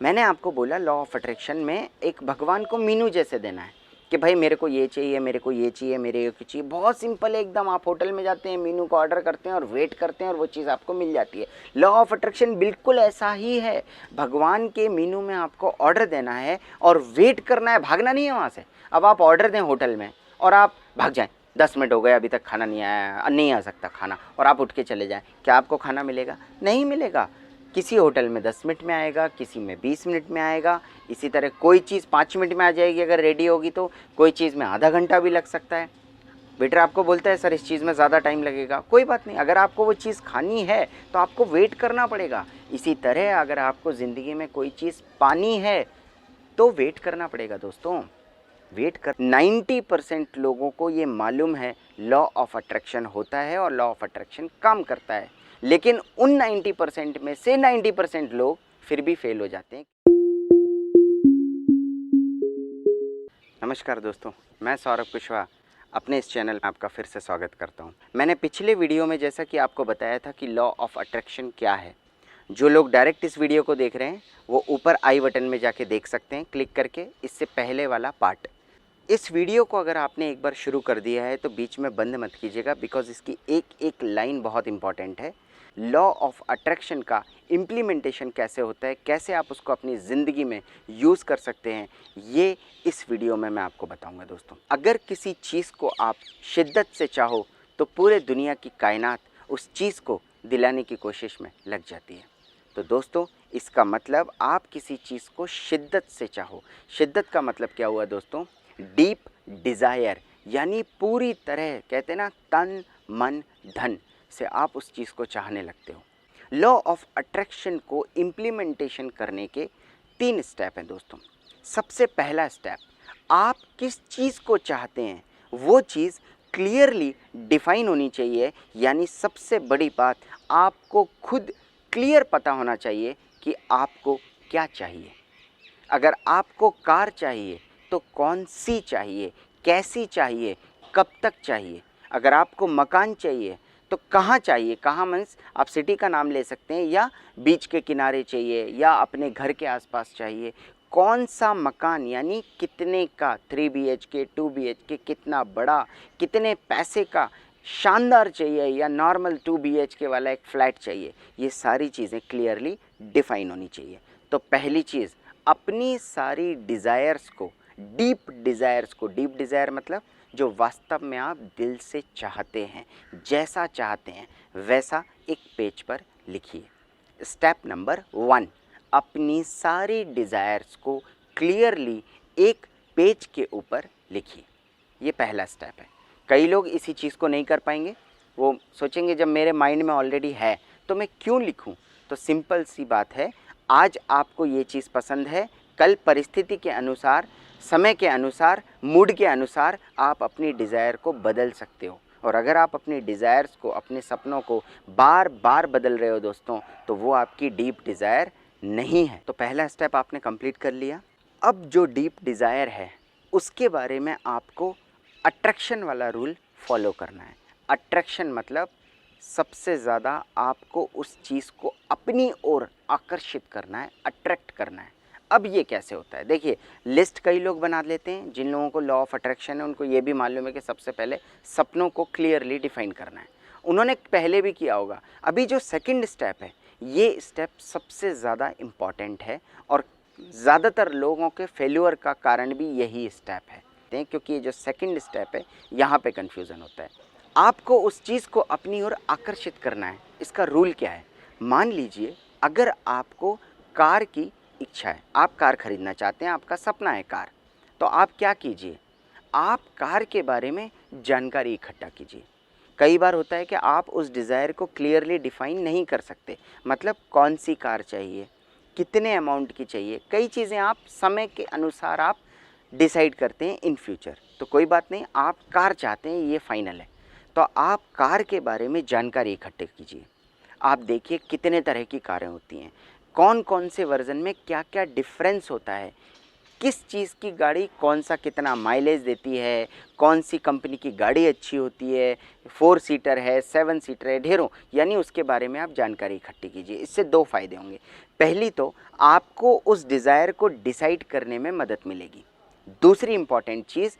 मैंने आपको बोला लॉ ऑफ अट्रैक्शन में एक भगवान को मीनू जैसे देना है कि भाई मेरे को ये चाहिए, मेरे को ये चाहिए, मेरे ये चाहिए। बहुत सिंपल है एकदम। आप होटल में जाते हैं, मीनू को ऑर्डर करते हैं और वेट करते हैं और वो चीज़ आपको मिल जाती है। लॉ ऑफ अट्रैक्शन बिल्कुल ऐसा ही है। भगवान के मीनू में आपको ऑर्डर देना है और वेट करना है, भागना नहीं है वहाँ से। अब आप ऑर्डर दें होटल में और आप भाग जाएँ, 10 मिनट हो गए अभी तक खाना नहीं आया, नहीं आ सकता खाना, और आप उठ के चले जाएं, क्या आपको खाना मिलेगा? नहीं मिलेगा। किसी होटल में 10 मिनट में आएगा, किसी में 20 मिनट में आएगा। इसी तरह कोई चीज़ 5 मिनट में आ जाएगी अगर रेडी होगी तो, कोई चीज़ में आधा घंटा भी लग सकता है। वेटर आपको बोलता है सर इस चीज़ में ज़्यादा टाइम लगेगा, कोई बात नहीं, अगर आपको वो चीज़ खानी है तो आपको वेट करना पड़ेगा। इसी तरह अगर आपको ज़िंदगी में कोई चीज़ पानी है तो वेट करना पड़ेगा दोस्तों। वेट कर 90% लोगों को ये मालूम है लॉ ऑफ अट्रैक्शन होता है और लॉ ऑफ अट्रैक्शन काम करता है, लेकिन उन 90% में से 90% लोग फिर भी फेल हो जाते हैं। नमस्कार दोस्तों, मैं सौरभ कुशवाहा अपने इस चैनल में आपका फिर से स्वागत करता हूं। मैंने पिछले वीडियो में जैसा कि आपको बताया था कि लॉ ऑफ अट्रैक्शन क्या है। जो लोग डायरेक्ट इस वीडियो को देख रहे हैं वो ऊपर आई बटन में जाके देख सकते हैं क्लिक करके, इससे पहले वाला पार्ट। इस वीडियो को अगर आपने एक बार शुरू कर दिया है तो बीच में बंद मत कीजिएगा, बिकॉज इसकी एक एक लाइन बहुत इंपॉर्टेंट है। लॉ ऑफ अट्रैक्शन का इम्प्लीमेंटेशन कैसे होता है, कैसे आप उसको अपनी ज़िंदगी में यूज़ कर सकते हैं, ये इस वीडियो में मैं आपको बताऊंगा दोस्तों। अगर किसी चीज़ को आप शिद्दत से चाहो तो पूरे दुनिया की कायनात उस चीज़ को दिलाने की कोशिश में लग जाती है। तो दोस्तों इसका मतलब आप किसी चीज़ को शिद्दत से चाहो। शिद्दत का मतलब क्या हुआ दोस्तों? डीप डिज़ायर, यानी पूरी तरह, कहते हैं ना, तन मन धन से आप उस चीज़ को चाहने लगते हो। लॉ ऑफ अट्रैक्शन को इम्प्लीमेंटेशन करने के 3 स्टेप हैं दोस्तों। सबसे पहला स्टेप, आप किस चीज़ को चाहते हैं वो चीज़ क्लियरली डिफाइन होनी चाहिए। यानी सबसे बड़ी बात, आपको खुद क्लियर पता होना चाहिए कि आपको क्या चाहिए। अगर आपको कार चाहिए तो कौन सी चाहिए, कैसी चाहिए, कब तक चाहिए। अगर आपको मकान चाहिए तो कहाँ चाहिए, कहाँ मीन्स आप सिटी का नाम ले सकते हैं, या बीच के किनारे चाहिए, या अपने घर के आसपास चाहिए। कौन सा मकान, यानी कितने का, 3 BHK 2 BHK, कितना बड़ा, कितने पैसे का, शानदार चाहिए या नॉर्मल 2 BHK वाला एक फ्लैट चाहिए। ये सारी चीज़ें क्लियरली डिफाइन होनी चाहिए। तो पहली चीज़, अपनी सारी डिज़ायर्स को, डीप डिज़ायर्स को, डीप डिज़ायर मतलब जो वास्तव में आप दिल से चाहते हैं, जैसा चाहते हैं वैसा एक पेज पर लिखिए। स्टेप नंबर 1, अपनी सारी डिज़ायर्स को क्लियरली एक पेज के ऊपर लिखिए। ये पहला स्टेप है। कई लोग इसी चीज़ को नहीं कर पाएंगे। वो सोचेंगे जब मेरे माइंड में ऑलरेडी है तो मैं क्यों लिखूं। तो सिंपल सी बात है, आज आपको ये चीज़ पसंद है, कल परिस्थिति के अनुसार, समय के अनुसार, मूड के अनुसार आप अपनी डिज़ायर को बदल सकते हो। और अगर आप अपनी डिज़ायर्स को, अपने सपनों को बार बार बदल रहे हो दोस्तों, तो वो आपकी डीप डिज़ायर नहीं है। तो पहला स्टेप आपने कंप्लीट कर लिया। अब जो डीप डिज़ायर है उसके बारे में आपको अट्रैक्शन वाला रूल फॉलो करना है। अट्रैक्शन मतलब सबसे ज़्यादा आपको उस चीज़ को अपनी ओर आकर्षित करना है, अट्रैक्ट करना है। अब ये कैसे होता है? देखिए, लिस्ट कई लोग बना लेते हैं। जिन लोगों को लॉ ऑफ अट्रैक्शन है उनको ये भी मालूम है कि सबसे पहले सपनों को क्लियरली डिफाइन करना है। उन्होंने पहले भी किया होगा। अभी जो सेकंड स्टेप है, ये स्टेप सबसे ज़्यादा इम्पॉर्टेंट है और ज़्यादातर लोगों के फेल्यूर का कारण भी यही स्टेप है, क्योंकि ये जो सेकंड स्टेप है यहाँ पे कन्फ्यूज़न होता है। आपको उस चीज़ को अपनी ओर आकर्षित करना है। इसका रूल क्या है? मान लीजिए अगर आपको कार की इच्छा है, आप कार खरीदना चाहते हैं, आपका सपना है कार, तो आप क्या कीजिए, आप कार के बारे में जानकारी इकट्ठा कीजिए। कई बार होता है कि आप उस डिज़ायर को क्लियरली डिफाइन नहीं कर सकते, मतलब कौन सी कार चाहिए, कितने अमाउंट की चाहिए, कई चीज़ें आप समय के अनुसार आप डिसाइड करते हैं इन फ्यूचर। तो कोई बात नहीं, आप कार चाहते हैं, ये फाइनल है। तो आप कार के बारे में जानकारी इकट्ठे कीजिए। आप देखिए कितने तरह की कारें होती हैं, कौन कौन से वर्जन में क्या क्या डिफरेंस होता है, किस चीज़ की गाड़ी कौन सा कितना माइलेज देती है, कौन सी कंपनी की गाड़ी अच्छी होती है, 4 सीटर है, 7 सीटर है, ढेरों, यानी उसके बारे में आप जानकारी इकट्ठी कीजिए। इससे 2 फ़ायदे होंगे। पहली तो आपको उस डिज़ायर को डिसाइड करने में मदद मिलेगी। दूसरी इम्पॉर्टेंट चीज़,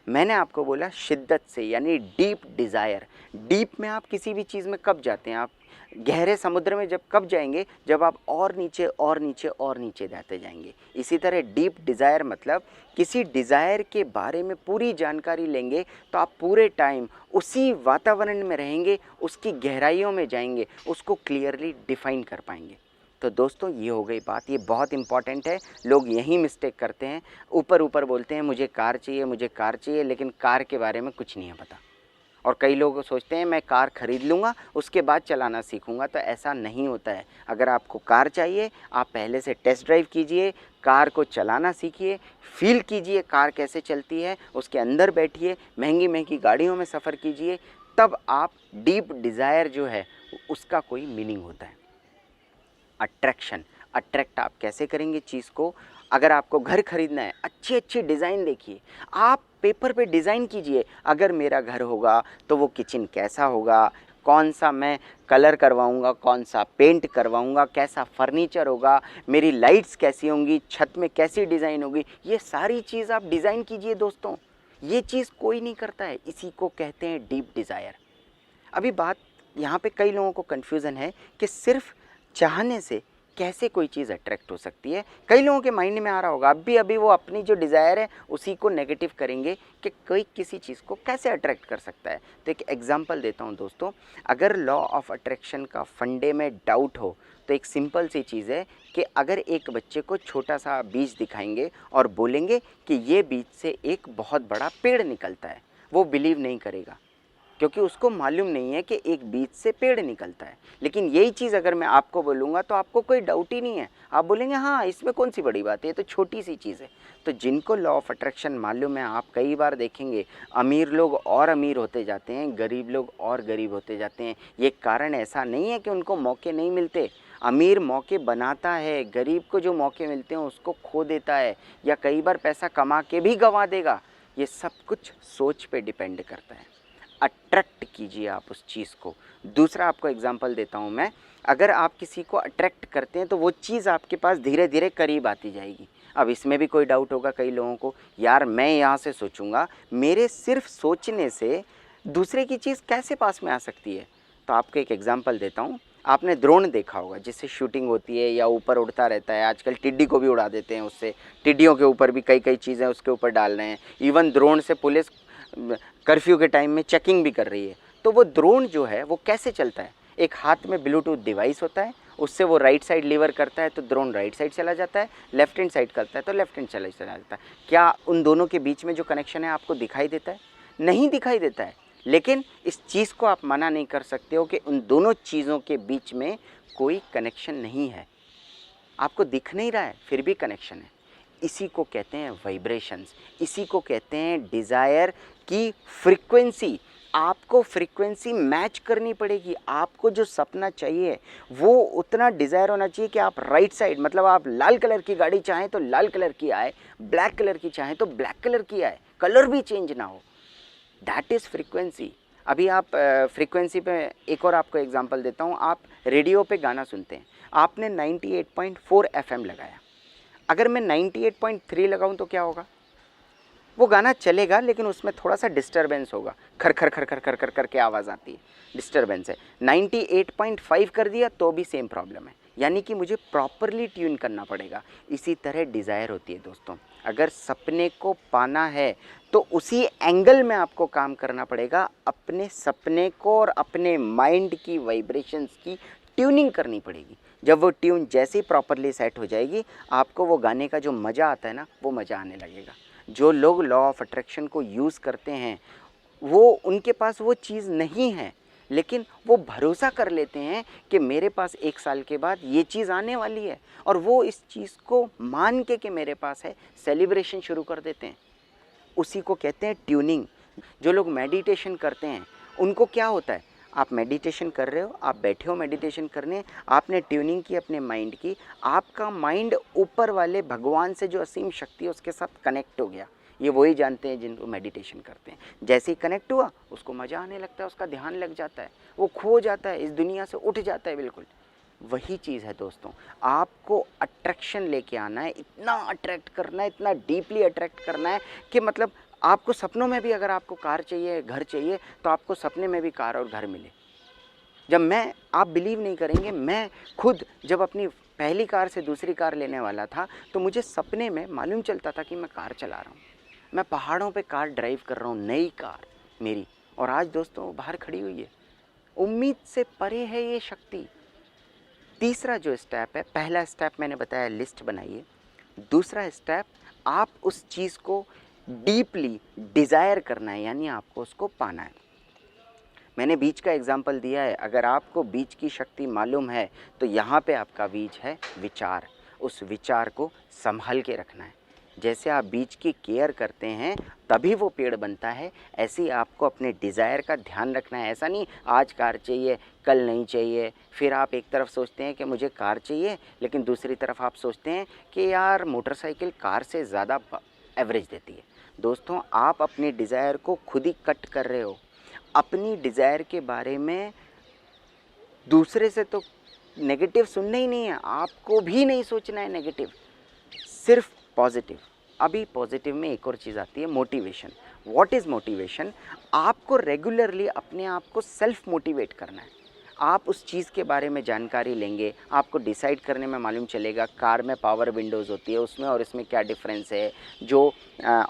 मैंने आपको बोला शिद्दत से, यानी डीप डिज़ायर। डीप में आप किसी भी चीज़ में कब जाते हैं, आप गहरे समुद्र में जब कब जाएंगे, जब आप और नीचे और नीचे और नीचे जाते जाएंगे। इसी तरह डीप डिज़ायर मतलब किसी डिज़ायर के बारे में पूरी जानकारी लेंगे तो आप पूरे टाइम उसी वातावरण में रहेंगे, उसकी गहराइयों में जाएंगे, उसको क्लियरली डिफाइन कर पाएंगे। तो दोस्तों ये हो गई बात, ये बहुत इंपॉर्टेंट है। लोग यही मिस्टेक करते हैं, ऊपर ऊपर बोलते हैं मुझे कार चाहिए, मुझे कार चाहिए, लेकिन कार के बारे में कुछ नहीं है पता। और कई लोग सोचते हैं मैं कार खरीद लूँगा उसके बाद चलाना सीखूँगा, तो ऐसा नहीं होता है। अगर आपको कार चाहिए, आप पहले से टेस्ट ड्राइव कीजिए, कार को चलाना सीखिए, फील कीजिए कार कैसे चलती है, उसके अंदर बैठिए, महंगी महंगी गाड़ियों में सफ़र कीजिए, तब आप डीप डिज़ायर जो है उसका कोई मीनिंग होता है। अट्रैक्शन, अट्रैक्ट आप कैसे करेंगे चीज़ को। अगर आपको घर खरीदना है, अच्छी अच्छी डिज़ाइन देखिए, आप पेपर पे डिज़ाइन कीजिए। अगर मेरा घर होगा तो वो किचन कैसा होगा, कौन सा मैं कलर करवाऊंगा, कौन सा पेंट करवाऊंगा, कैसा फर्नीचर होगा, मेरी लाइट्स कैसी होंगी, छत में कैसी डिज़ाइन होगी, ये सारी चीज़ आप डिज़ाइन कीजिए दोस्तों। ये चीज़ कोई नहीं करता है, इसी को कहते हैं डीप डिज़ायर। अभी बात यहाँ पे कई लोगों को कन्फ्यूज़न है कि सिर्फ चाहने से कैसे कोई चीज़ अट्रैक्ट हो सकती है। कई लोगों के माइंड में आ रहा होगा अभी वो अपनी जो डिज़ायर है उसी को नेगेटिव करेंगे कि कोई किसी चीज़ को कैसे अट्रैक्ट कर सकता है। तो एक एग्जांपल देता हूँ दोस्तों, अगर लॉ ऑफ अट्रैक्शन का फंडे में डाउट हो तो एक सिंपल सी चीज़ है कि अगर एक बच्चे को छोटा सा बीज दिखाएंगे और बोलेंगे कि ये बीज से एक बहुत बड़ा पेड़ निकलता है, वो बिलीव नहीं करेगा, क्योंकि उसको मालूम नहीं है कि एक बीज से पेड़ निकलता है। लेकिन यही चीज़ अगर मैं आपको बोलूँगा तो आपको कोई डाउट ही नहीं है, आप बोलेंगे हाँ इसमें कौन सी बड़ी बात है, ये तो छोटी सी चीज़ है। तो जिनको लॉ ऑफ अट्रैक्शन मालूम है, आप कई बार देखेंगे अमीर लोग और अमीर होते जाते हैं, गरीब लोग और गरीब होते जाते हैं। ये कारण ऐसा नहीं है कि उनको मौके नहीं मिलते, अमीर मौके बनाता है, गरीब को जो मौके मिलते हैं उसको खो देता है, या कई बार पैसा कमा के भी गंवा देगा। ये सब कुछ सोच पे डिपेंड करता है। अट्रैक्ट कीजिए आप उस चीज़ को। दूसरा आपको एग्जांपल देता हूँ मैं, अगर आप किसी को अट्रैक्ट करते हैं तो वो चीज़ आपके पास धीरे धीरे करीब आती जाएगी। अब इसमें भी कोई डाउट होगा कई लोगों को, यार मैं यहाँ से सोचूंगा, मेरे सिर्फ सोचने से दूसरे की चीज़ कैसे पास में आ सकती है। तो आपको एक एग्जांपल देता हूँ, आपने ड्रोन देखा होगा जिससे शूटिंग होती है या ऊपर उड़ता रहता है, आजकल टिड्डी को भी उड़ा देते हैं उससे, टिड्डियों के ऊपर भी कई कई चीज़ें उसके ऊपर डाल रहे हैं। इवन ड्रोन से पुलिस कर्फ्यू के टाइम में चेकिंग भी कर रही है। तो वो ड्रोन जो है वो कैसे चलता है, एक हाथ में ब्लूटूथ डिवाइस होता है, उससे वो राइट साइड लीवर करता है तो ड्रोन राइट साइड चला जाता है, लेफ्ट हैंड साइड करता है तो लेफ्ट हैंड चला जाता है। क्या उन दोनों के बीच में जो कनेक्शन है आपको दिखाई देता है? नहीं दिखाई देता है। लेकिन इस चीज़ को आप मना नहीं कर सकते हो कि उन दोनों चीज़ों के बीच में कोई कनेक्शन नहीं है, आपको दिख नहीं रहा है फिर भी कनेक्शन है। इसी को कहते हैं वाइब्रेशंस, इसी को कहते हैं डिज़ायर की फ्रीक्वेंसी। आपको फ्रीक्वेंसी मैच करनी पड़ेगी, आपको जो सपना चाहिए वो उतना डिज़ायर होना चाहिए कि आप राइट साइड, मतलब आप लाल कलर की गाड़ी चाहें तो लाल कलर की आए, ब्लैक कलर की चाहें तो ब्लैक कलर की आए, कलर भी चेंज ना हो। That is frequency. अभी आप फ्रीक्वेंसी पे एक और आपको एग्जांपल देता हूँ। आप रेडियो पे गाना सुनते हैं, आपने 98.4 FM लगाया, अगर मैं 98.3 लगाऊं तो क्या होगा? वो गाना चलेगा लेकिन उसमें थोड़ा सा डिस्टरबेंस होगा, खर खर खर खर खर खर करके आवाज़ आती है, डिस्टरबेंस है। 98.5 कर दिया तो भी सेम प्रॉब्लम है, यानी कि मुझे प्रॉपरली ट्यून करना पड़ेगा। इसी तरह डिज़ायर होती है दोस्तों, अगर सपने को पाना है तो उसी एंगल में आपको काम करना पड़ेगा, अपने सपने को और अपने माइंड की वाइब्रेशंस की ट्यूनिंग करनी पड़ेगी। जब वो ट्यून जैसे ही प्रॉपरली सेट हो जाएगी, आपको वो गाने का जो मज़ा आता है ना, वो मज़ा आने लगेगा। जो लोग लॉ ऑफ अट्रैक्शन को यूज़ करते हैं वो उनके पास वो चीज़ नहीं है, लेकिन वो भरोसा कर लेते हैं कि मेरे पास 1 साल के बाद ये चीज़ आने वाली है, और वो इस चीज़ को मान के कि मेरे पास है, सेलिब्रेशन शुरू कर देते हैं। उसी को कहते हैं ट्यूनिंग। जो लोग मेडिटेशन करते हैं उनको क्या होता है, आप मेडिटेशन कर रहे हो, आप बैठे हो मेडिटेशन करने, आपने ट्यूनिंग की अपने माइंड की, आपका माइंड ऊपर वाले भगवान से जो असीम शक्ति है उसके साथ कनेक्ट हो गया। ये वही जानते हैं जिनको मेडिटेशन करते हैं। जैसे ही कनेक्ट हुआ उसको मज़ा आने लगता है, उसका ध्यान लग जाता है, वो खो जाता है, इस दुनिया से उठ जाता है बिल्कुल। वही चीज़ है दोस्तों, आपको अट्रैक्शन लेके आना है, इतना अट्रैक्ट करना है, इतना डीपली अट्रैक्ट करना है कि मतलब आपको सपनों में भी अगर आपको कार चाहिए, घर चाहिए, तो आपको सपने में भी कार और घर मिले। जब आप बिलीव नहीं करेंगे, मैं खुद जब अपनी पहली कार से दूसरी कार लेने वाला था तो मुझे सपने में मालूम चलता था कि मैं कार चला रहा हूँ, मैं पहाड़ों पे कार ड्राइव कर रहा हूँ, नई कार मेरी, और आज दोस्तों बाहर खड़ी हुई है। उम्मीद से परे है ये शक्ति। तीसरा जो स्टेप है, पहला स्टेप मैंने बताया लिस्ट बनाइए, दूसरा स्टेप आप उस चीज़ को डीपली डिज़ायर करना है, यानी आपको उसको पाना है। मैंने बीज का एग्जाम्पल दिया है, अगर आपको बीज की शक्ति मालूम है तो यहाँ पे आपका बीज है विचार। उस विचार को संभाल के रखना है। जैसे आप बीज की केयर करते हैं तभी वो पेड़ बनता है, ऐसे ही आपको अपने डिज़ायर का ध्यान रखना है। ऐसा नहीं आज कार चाहिए कल नहीं चाहिए, फिर आप एक तरफ सोचते हैं कि मुझे कार चाहिए लेकिन दूसरी तरफ आप सोचते हैं कि यार मोटरसाइकिल कार से ज़्यादा एवरेज देती है। दोस्तों, आप अपनी डिज़ायर को खुद ही कट कर रहे हो। अपनी डिज़ायर के बारे में दूसरे से तो नेगेटिव सुनना ही नहीं है, आपको भी नहीं सोचना है नेगेटिव, सिर्फ पॉजिटिव। अभी पॉजिटिव में एक और चीज़ आती है, मोटिवेशन। What is motivation? आपको रेगुलरली अपने आप को सेल्फ मोटिवेट करना है। आप उस चीज़ के बारे में जानकारी लेंगे, आपको डिसाइड करने में मालूम चलेगा कार में पावर विंडोज़ होती है, उसमें और इसमें क्या डिफरेंस है। जो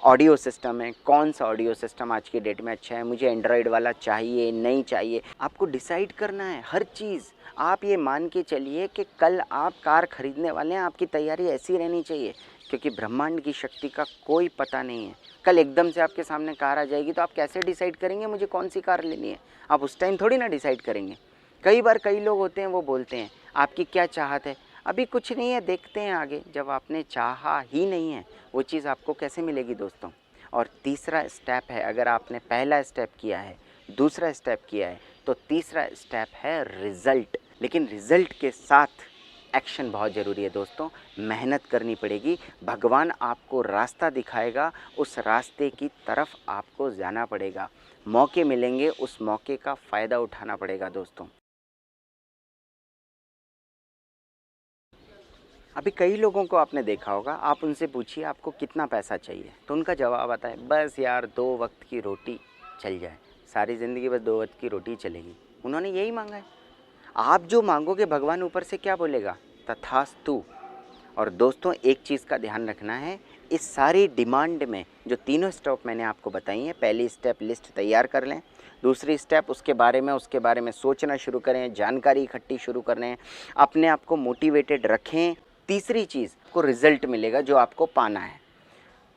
ऑडियो सिस्टम है, कौन सा ऑडियो सिस्टम आज की डेट में अच्छा है, मुझे एंड्रॉयड वाला चाहिए नहीं चाहिए, आपको डिसाइड करना है हर चीज़। आप ये मान के चलिए कि कल आप कार खरीदने वाले हैं, आपकी तैयारी ऐसी रहनी चाहिए, क्योंकि ब्रह्मांड की शक्ति का कोई पता नहीं है। कल एकदम से आपके सामने कार आ जाएगी तो आप कैसे डिसाइड करेंगे मुझे कौन सी कार लेनी है? आप उस टाइम थोड़ी ना डिसाइड करेंगे। कई बार कई लोग होते हैं वो बोलते हैं आपकी क्या चाहत है? अभी कुछ नहीं है, देखते हैं आगे। जब आपने चाहा ही नहीं है वो चीज़ आपको कैसे मिलेगी दोस्तों? और तीसरा स्टेप है, अगर आपने पहला स्टेप किया है, दूसरा स्टेप किया है, तो तीसरा स्टेप है रिज़ल्ट। लेकिन रिज़ल्ट के साथ एक्शन बहुत ज़रूरी है दोस्तों, मेहनत करनी पड़ेगी। भगवान आपको रास्ता दिखाएगा, उस रास्ते की तरफ आपको जाना पड़ेगा। मौके मिलेंगे, उस मौके का फ़ायदा उठाना पड़ेगा दोस्तों। अभी कई लोगों को आपने देखा होगा, आप उनसे पूछिए आपको कितना पैसा चाहिए, तो उनका जवाब आता है बस यार 2 वक्त की रोटी चल जाए, सारी ज़िंदगी बस 2 वक्त की रोटी चलेगी। उन्होंने यही मांगा है। आप जो मांगोगे भगवान ऊपर से क्या बोलेगा? तथास्तु। और दोस्तों, एक चीज़ का ध्यान रखना है, इस सारी डिमांड में जो तीनों स्टेप मैंने आपको बताई हैं, पहली स्टेप लिस्ट तैयार कर लें, दूसरी स्टेप उसके बारे में सोचना शुरू करें, जानकारी इकट्ठी शुरू करें, अपने आप को मोटिवेटेड रखें। तीसरी चीज़ को रिज़ल्ट मिलेगा जो आपको पाना है।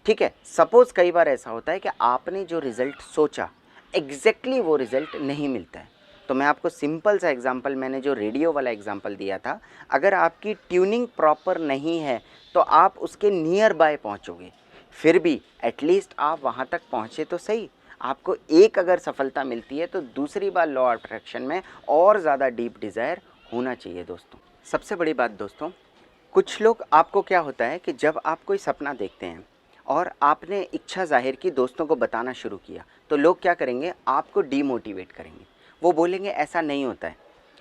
ठीक है, सपोज़ कई बार ऐसा होता है कि आपने जो रिज़ल्ट सोचा एग्जैक्टली वो रिज़ल्ट नहीं मिलता है। तो मैं आपको सिंपल सा एग्जांपल, मैंने जो रेडियो वाला एग्जांपल दिया था, अगर आपकी ट्यूनिंग प्रॉपर नहीं है तो आप उसके नियर बाय पहुंचोगे, फिर भी एटलीस्ट आप वहां तक पहुंचे तो सही। आपको एक अगर सफलता मिलती है तो दूसरी बार लॉ ऑफ अट्रैक्शन में और ज़्यादा डीप डिज़ायर होना चाहिए दोस्तों। सबसे बड़ी बात दोस्तों, कुछ लोग, आपको क्या होता है कि जब आप कोई सपना देखते हैं और आपने इच्छा जाहिर की, दोस्तों को बताना शुरू किया, तो लोग क्या करेंगे? आपको डीमोटिवेट करेंगे। वो बोलेंगे ऐसा नहीं होता है,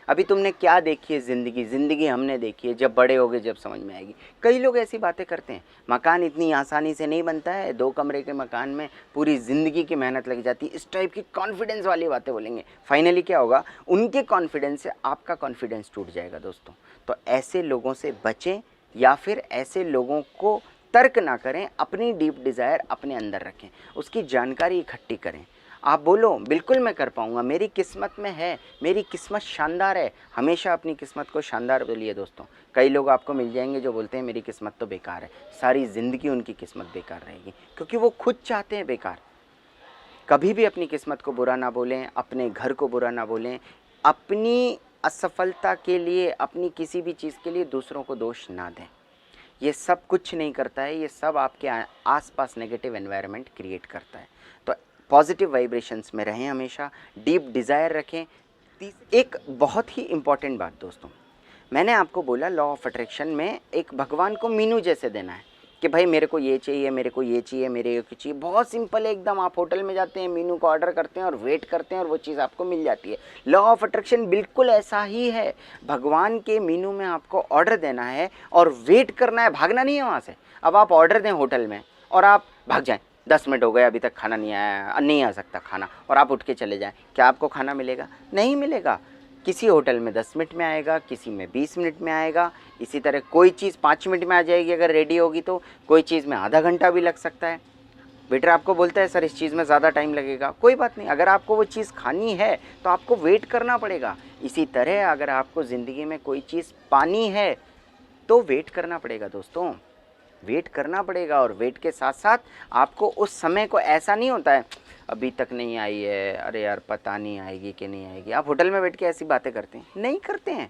अभी तुमने क्या देखी है ज़िंदगी हमने देखी है, जब बड़े होगे जब समझ में आएगी। कई लोग ऐसी बातें करते हैं, मकान इतनी आसानी से नहीं बनता है, 2 कमरे के मकान में पूरी ज़िंदगी की मेहनत लग जाती है, इस टाइप की कॉन्फिडेंस वाली बातें बोलेंगे। फाइनली क्या होगा? उनके कॉन्फिडेंस से आपका कॉन्फिडेंस टूट जाएगा दोस्तों। तो ऐसे लोगों से बचें, या फिर ऐसे लोगों को तर्क ना करें, अपनी डीप डिज़ायर अपने अंदर रखें, उसकी जानकारी इकट्ठी करें। आप बोलो बिल्कुल मैं कर पाऊँगा, मेरी किस्मत में है, मेरी किस्मत शानदार है। हमेशा अपनी किस्मत को शानदार बोलिए दोस्तों। कई लोग आपको मिल जाएंगे जो बोलते हैं मेरी किस्मत तो बेकार है, सारी ज़िंदगी उनकी किस्मत बेकार रहेगी, क्योंकि वो खुद चाहते हैं बेकार। कभी भी अपनी किस्मत को बुरा ना बोलें, अपने घर को बुरा ना बोलें, अपनी असफलता के लिए, अपनी किसी भी चीज़ के लिए दूसरों को दोष ना दें। ये सब कुछ नहीं करता है, ये सब आपके आसपास नेगेटिव एनवायरनमेंट क्रिएट करता है। तो पॉजिटिव वाइब्रेशंस में रहें, हमेशा डीप डिज़ायर रखें। एक बहुत ही इम्पॉर्टेंट बात दोस्तों, मैंने आपको बोला लॉ ऑफ अट्रैक्शन में एक भगवान को मीनू जैसे देना है कि भाई मेरे को ये चाहिए, मेरे को ये चाहिए, मेरे को चाहिए। बहुत सिंपल है एकदम। आप होटल में जाते हैं, मीनू को ऑर्डर करते हैं और वेट करते हैं और वो चीज़ आपको मिल जाती है। लॉ ऑफ अट्रैक्शन बिल्कुल ऐसा ही है। भगवान के मीनू में आपको ऑर्डर देना है और वेट करना है, भागना नहीं है वहाँ से। अब आप ऑर्डर दें होटल में और आप भाग जाएँ, 10 मिनट हो गए अभी तक खाना नहीं आया, नहीं आ सकता खाना, और आप उठ के चले जाएं, क्या आपको खाना मिलेगा? नहीं मिलेगा। किसी होटल में 10 मिनट में आएगा, किसी में 20 मिनट में आएगा। इसी तरह कोई चीज़ 5 मिनट में आ जाएगी अगर रेडी होगी तो, कोई चीज़ में आधा घंटा भी लग सकता है। वेटर आपको बोलता है सर इस चीज़ में ज़्यादा टाइम लगेगा, कोई बात नहीं। अगर आपको वो चीज़ खानी है तो आपको वेट करना पड़ेगा। इसी तरह अगर आपको ज़िंदगी में कोई चीज़ पानी है तो वेट करना पड़ेगा दोस्तों, वेट करना पड़ेगा। और वेट के साथ साथ आपको उस समय को, ऐसा नहीं होता है अभी तक नहीं आई है, अरे यार पता नहीं आएगी कि नहीं आएगी। आप होटल में बैठ के ऐसी बातें करते हैं? नहीं करते हैं।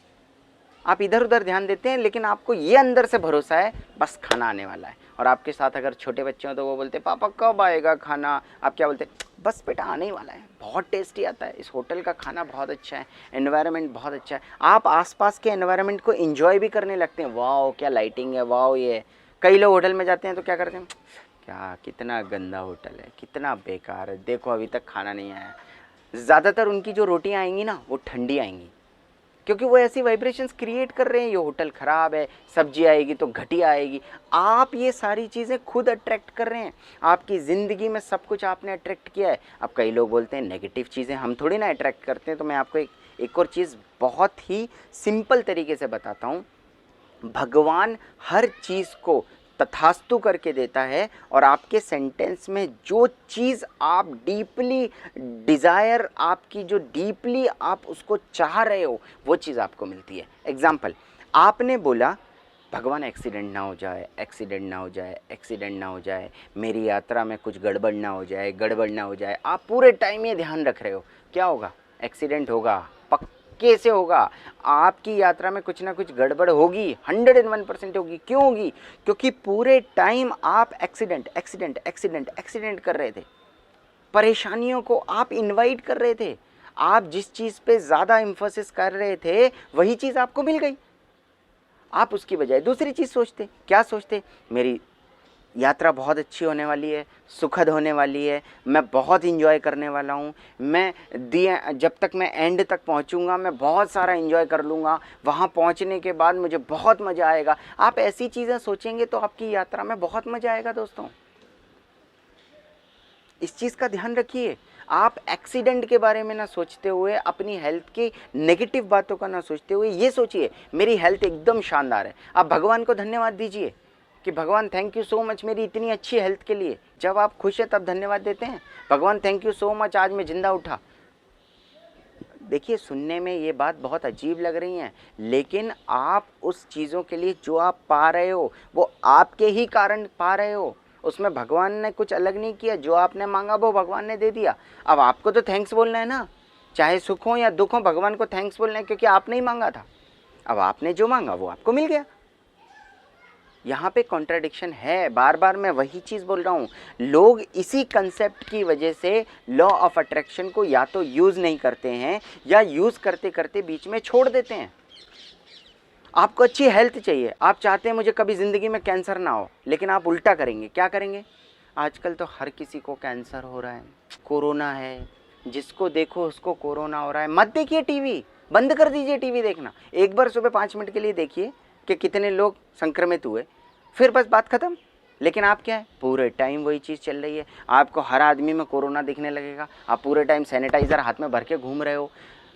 आप इधर उधर ध्यान देते हैं, लेकिन आपको ये अंदर से भरोसा है बस खाना आने वाला है। और आपके साथ अगर छोटे बच्चे हों तो वो बोलते पापा कब आएगा खाना? आप क्या बोलते? बस बेटा आने ही वाला है, बहुत टेस्टी आता है, इस होटल का खाना बहुत अच्छा है, एनवायरनमेंट बहुत अच्छा है। आप आसपास के एनवायरनमेंट को एंजॉय भी करने लगते हैं। वाह क्या लाइटिंग है, वाह ये। कई लोग होटल में जाते हैं तो क्या करते हैं, क्या कितना गंदा होटल है, कितना बेकार है, देखो अभी तक खाना नहीं आया। ज़्यादातर उनकी जो रोटियां आएंगी ना वो ठंडी आएंगी, क्योंकि वो ऐसी वाइब्रेशंस क्रिएट कर रहे हैं। ये होटल ख़राब है, सब्जी आएगी तो घटिया आएगी। आप ये सारी चीज़ें खुद अट्रैक्ट कर रहे हैं। आपकी ज़िंदगी में सब कुछ आपने अट्रैक्ट किया है। अब कई लोग बोलते हैं नेगेटिव चीज़ें हम थोड़ी ना अट्रैक्ट करते हैं। तो मैं आपको एक और चीज़ बहुत ही सिंपल तरीके से बताता हूँ। भगवान हर चीज़ को तथास्तु करके देता है, और आपके सेंटेंस में जो चीज़ आप डीपली डिज़ायर, आपकी जो डीपली आप उसको चाह रहे हो वो चीज़ आपको मिलती है। एग्जाम्पल, आपने बोला भगवान एक्सीडेंट ना हो जाए, एक्सीडेंट ना हो जाए, एक्सीडेंट ना हो जाए, मेरी यात्रा में कुछ गड़बड़ ना हो जाए, गड़बड़ ना हो जाए। आप पूरे टाइम ये ध्यान रख रहे हो, क्या होगा? एक्सीडेंट होगा, पक्के से होगा। आपकी यात्रा में कुछ ना कुछ गड़बड़ होगी, 101% होगी। क्यों होगी? क्योंकि पूरे टाइम आप एक्सीडेंट एक्सीडेंट एक्सीडेंट एक्सीडेंट कर रहे थे, परेशानियों को आप इनवाइट कर रहे थे। आप जिस चीज़ पे ज़्यादा इम्फोसिस कर रहे थे वही चीज़ आपको मिल गई। आप उसकी बजाय दूसरी चीज़ सोचते। क्या सोचते? मेरी यात्रा बहुत अच्छी होने वाली है, सुखद होने वाली है, मैं बहुत इंजॉय करने वाला हूँ, जब तक मैं एंड तक पहुँचूँगा मैं बहुत सारा इंजॉय कर लूँगा, वहाँ पहुँचने के बाद मुझे बहुत मज़ा आएगा। आप ऐसी चीज़ें सोचेंगे तो आपकी यात्रा में बहुत मज़ा आएगा दोस्तों। इस चीज़ का ध्यान रखिए। आप एक्सीडेंट के बारे में ना सोचते हुए, अपनी हेल्थ की नेगेटिव बातों का ना सोचते हुए ये सोचिए मेरी हेल्थ एकदम शानदार है। आप भगवान को धन्यवाद दीजिए कि भगवान थैंक यू सो मच मेरी इतनी अच्छी हेल्थ के लिए। जब आप खुश हैं तब धन्यवाद देते हैं, भगवान थैंक यू सो मच आज मैं जिंदा उठा। देखिए सुनने में ये बात बहुत अजीब लग रही है, लेकिन आप उस चीज़ों के लिए जो आप पा रहे हो वो आपके ही कारण पा रहे हो। उसमें भगवान ने कुछ अलग नहीं किया, जो आपने मांगा वो भगवान ने दे दिया। अब आपको तो थैंक्स बोलना है ना, चाहे सुख हो या दुख हो, भगवान को थैंक्स बोलना है, क्योंकि आपने ही मांगा था। अब आपने जो मांगा वो आपको मिल गया। यहाँ पे कॉन्ट्राडिक्शन है, बार बार मैं वही चीज़ बोल रहा हूँ। लोग इसी कंसेप्ट की वजह से लॉ ऑफ अट्रैक्शन को या तो यूज़ नहीं करते हैं या यूज़ करते करते बीच में छोड़ देते हैं। आपको अच्छी हेल्थ चाहिए, आप चाहते हैं मुझे कभी ज़िंदगी में कैंसर ना हो, लेकिन आप उल्टा करेंगे। क्या करेंगे? आजकल तो हर किसी को कैंसर हो रहा है, कोरोना है, जिसको देखो उसको कोरोना हो रहा है। मत देखिए टीवी, बंद कर दीजिए टीवी देखना। एक बार सुबह 5 मिनट के लिए देखिए कि कितने लोग संक्रमित हुए, फिर बस बात ख़त्म। लेकिन आप क्या है, पूरे टाइम वही चीज़ चल रही है। आपको हर आदमी में कोरोना दिखने लगेगा, आप पूरे टाइम सैनिटाइज़र हाथ में भर के घूम रहे हो।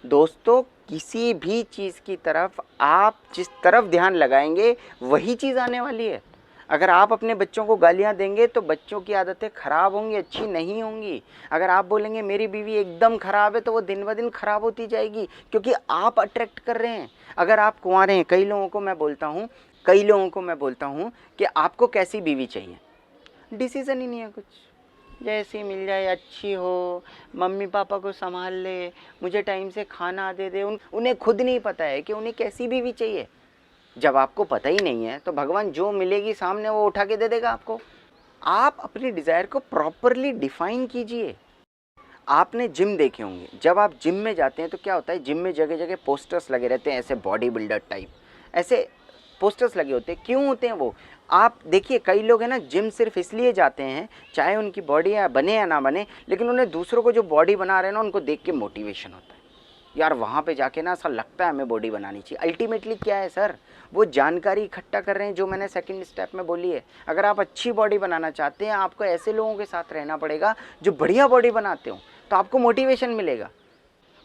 दोस्तों किसी भी चीज़ की तरफ आप जिस तरफ ध्यान लगाएंगे वही चीज़ आने वाली है। अगर आप अपने बच्चों को गालियां देंगे तो बच्चों की आदतें ख़राब होंगी, अच्छी नहीं होंगी। अगर आप बोलेंगे मेरी बीवी एकदम ख़राब है तो वो दिन ब दिन ख़राब होती जाएगी, क्योंकि आप अट्रैक्ट कर रहे हैं। अगर आप कुंवारे हैं, कई लोगों को मैं बोलता हूँ कि आपको कैसी बीवी चाहिए, डिसीज़न ही नहीं है कुछ। जैसी मिल जाए, अच्छी हो, मम्मी पापा को संभाल ले, मुझे टाइम से खाना दे दे। उन्हें खुद नहीं पता है कि उन्हें कैसी बीवी चाहिए। जब आपको पता ही नहीं है तो भगवान जो मिलेगी सामने वो उठा के दे देगा आपको। आप अपनी डिज़ायर को प्रॉपरली डिफाइन कीजिए। आपने जिम देखे होंगे, जब आप जिम में जाते हैं तो क्या होता है, जिम में जगह जगह पोस्टर्स लगे रहते हैं, ऐसे बॉडी बिल्डर टाइप ऐसे पोस्टर्स लगे होते हैं। क्यों होते हैं वो? आप देखिए कई लोग हैं ना, जिम सिर्फ इसलिए जाते हैं, चाहे उनकी बॉडी बने या ना बने, लेकिन उन्हें दूसरों को जो बॉडी बना रहे हैं ना, उनको देख के मोटिवेशन होता है, यार वहाँ पे जाके ना ऐसा लगता है हमें बॉडी बनानी चाहिए। अल्टीमेटली क्या है सर, वो जानकारी इकट्ठा कर रहे हैं जो मैंने सेकंड स्टेप में बोली है। अगर आप अच्छी बॉडी बनाना चाहते हैं, आपको ऐसे लोगों के साथ रहना पड़ेगा जो बढ़िया बॉडी बनाते हो, तो आपको मोटिवेशन मिलेगा।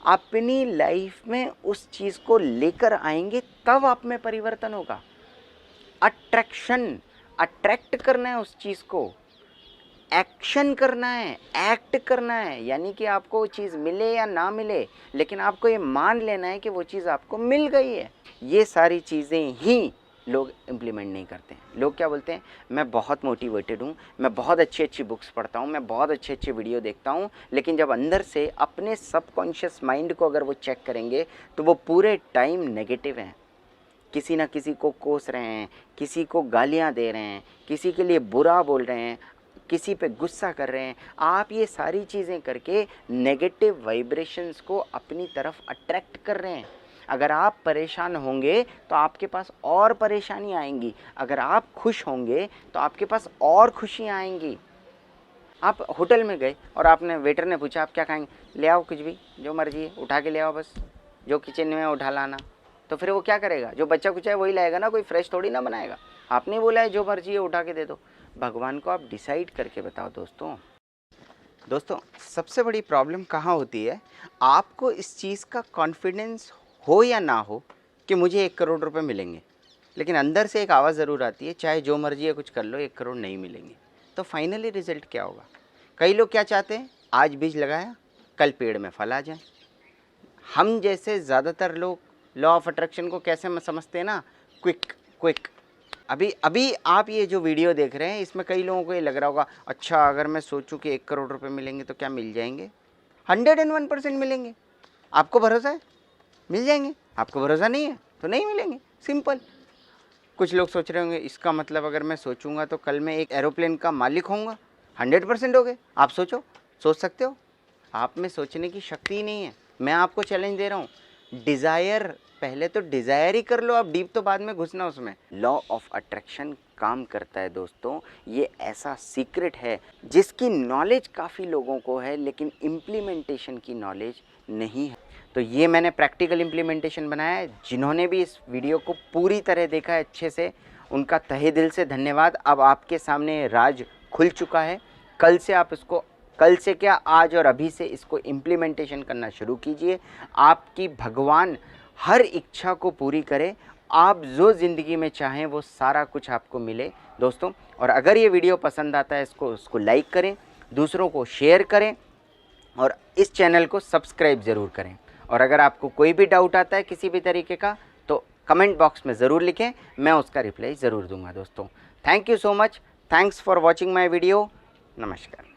अपनी लाइफ में उस चीज़ को लेकर आएंगे तब आप में परिवर्तन होगा। अट्रैक्शन, अट्रैक्ट करना है उस चीज़ को, एक्शन करना है, एक्ट करना है, यानी कि आपको वो चीज़ मिले या ना मिले, लेकिन आपको ये मान लेना है कि वो चीज़ आपको मिल गई है। ये सारी चीज़ें ही लोग इम्प्लीमेंट नहीं करते हैं। लोग क्या बोलते हैं, मैं बहुत मोटिवेटेड हूँ, मैं बहुत अच्छी अच्छी बुक्स पढ़ता हूँ, मैं बहुत अच्छे अच्छे वीडियो देखता हूँ, लेकिन जब अंदर से अपने सबकॉन्शियस माइंड को अगर वो चेक करेंगे तो वो पूरे टाइम नेगेटिव हैं। किसी ना किसी को कोस रहे हैं, किसी को गालियाँ दे रहे हैं, किसी के लिए बुरा बोल रहे हैं, किसी पे गुस्सा कर रहे हैं। आप ये सारी चीज़ें करके नेगेटिव वाइब्रेशंस को अपनी तरफ अट्रैक्ट कर रहे हैं। अगर आप परेशान होंगे तो आपके पास और परेशानी आएंगी, अगर आप खुश होंगे तो आपके पास और खुशियाँ आएंगी। आप होटल में गए और आपने, वेटर ने पूछा आप क्या खाएंगे, ले आओ कुछ भी, जो मर्जी है उठा के ले आओ, बस जो किचन में उठा लाना। तो फिर वो क्या करेगा, जो बच्चा कुछ है वही लाएगा ना, कोई फ्रेश थोड़ी ना बनाएगा। आपने बोला है जो मर्जी है उठा के दे दो। भगवान को आप डिसाइड करके बताओ दोस्तों सबसे बड़ी प्रॉब्लम कहाँ होती है, आपको इस चीज़ का कॉन्फिडेंस हो या ना हो कि मुझे 1 करोड़ रुपए मिलेंगे, लेकिन अंदर से एक आवाज़ ज़रूर आती है, चाहे जो मर्जी है कुछ कर लो, 1 करोड़ नहीं मिलेंगे। तो फाइनली रिजल्ट क्या होगा? कई लोग क्या चाहते हैं, आज बीज लगाया कल पेड़ में फल आ जाए। हम जैसे ज़्यादातर लोग लॉ ऑफ अट्रैक्शन को कैसे समझते हैं ना, क्विक। अभी आप ये जो वीडियो देख रहे हैं, इसमें कई लोगों को ये लग रहा होगा, अच्छा अगर मैं सोचूं कि 1 करोड़ रुपए मिलेंगे तो क्या मिल जाएंगे? 101% मिलेंगे। आपको भरोसा है मिल जाएंगे, आपको भरोसा नहीं है तो नहीं मिलेंगे, सिंपल। कुछ लोग सोच रहे होंगे, इसका मतलब अगर मैं सोचूंगा तो कल मैं एक एरोप्लेन का मालिक होऊंगा। 100% हो गए। आप सोच सकते हो? आप में सोचने की शक्ति ही नहीं है। मैं आपको चैलेंज दे रहा हूँ, डिज़ायर, पहले तो डिज़ायर ही कर लो, आप डीप तो बाद में घुसना उसमें। लॉ ऑफ अट्रैक्शन काम करता है दोस्तों, ये ऐसा सीक्रेट है जिसकी नॉलेज काफ़ी लोगों को है, लेकिन इम्प्लीमेंटेशन की नॉलेज नहीं है। तो ये मैंने प्रैक्टिकल इम्प्लीमेंटेशन बनाया है। जिन्होंने भी इस वीडियो को पूरी तरह देखा है अच्छे से, उनका तहे दिल से धन्यवाद। अब आपके सामने राज खुल चुका है। कल से आप इसको, कल से क्या, आज और अभी से इसको इम्प्लीमेंटेशन करना शुरू कीजिए। आपकी भगवान हर इच्छा को पूरी करे, आप जो ज़िंदगी में चाहें वो सारा कुछ आपको मिले दोस्तों। और अगर ये वीडियो पसंद आता है उसको लाइक करें, दूसरों को शेयर करें और इस चैनल को सब्सक्राइब ज़रूर करें। और अगर आपको कोई भी डाउट आता है किसी भी तरीके का तो कमेंट बॉक्स में ज़रूर लिखें, मैं उसका रिप्लाई ज़रूर दूंगा दोस्तों। Thank you so much, thanks for watching my video. नमस्कार।